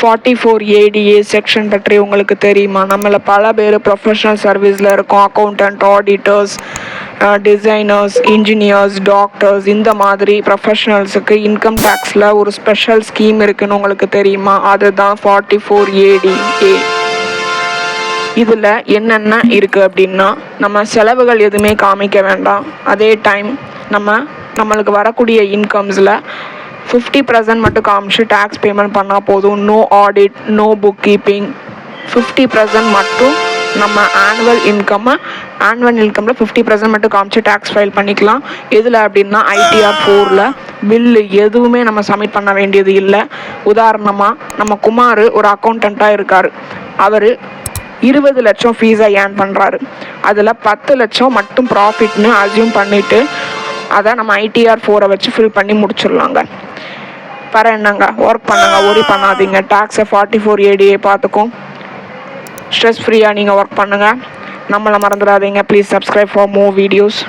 44ADA section பற்றி உங்களுக்கு தெரியுமா? நம்மள பல பேர் ப்ரொஃபஷனல் சர்வீஸில் இருக்கோம். Accountant, auditors, designers, engineers, doctors, இந்த மாதிரி ப்ரொஃபஷனல்ஸுக்கு இன்கம் டேக்ஸில் ஒரு ஸ்பெஷல் ஸ்கீம் இருக்குதுன்னு உங்களுக்கு தெரியுமா? அதுதான் 44ADA. இதில் என்னென்ன இருக்குது அப்படின்னா, நம்ம செலவுகள் எதுவுமே காமிக்க வேண்டாம். அதே டைம் நம்மளுக்கு வரக்கூடிய இன்கம்ஸில் 50% மட்டும் காமிச்சு டேக்ஸ் பேமெண்ட் பண்ணால் போதும். No audit, no book keeping. 50% மட்டும் நம்ம ஆனுவல் இன்கம்மில் 50% மட்டும் காமிச்சு டேக்ஸ் ஃபைல் பண்ணிக்கலாம். எதில் அப்படின்னா ITR 4ல் பில்லு எதுவுமே நம்ம சப்மிட் பண்ண வேண்டியது இல்லை. உதாரணமாக நம்ம குமார் ஒரு அக்கௌண்டண்ட்டாக இருக்கார். அவர் 20 லட்சம் ஃபீஸை ஏர்ன் பண்ணுறாரு. அதில் 10 லட்சம் மட்டும் ப்ராஃபிட்னு அசியூம் பண்ணிவிட்டு அதை நம்ம ITR 4 வச்சு ஃபில் பண்ணி முடிச்சிடலாங்க. வேறு என்னங்க, ஒர்க் பண்ணுங்க, ஒரி பண்ணாதீங்க. டேக்ஸை 44ADA பார்த்துக்கும். ஸ்ட்ரெஸ் ஃப்ரீயாக நீங்கள் ஒர்க் பண்ணுங்கள். நம்மளை மறந்துடாதீங்க. Please subscribe for more videos.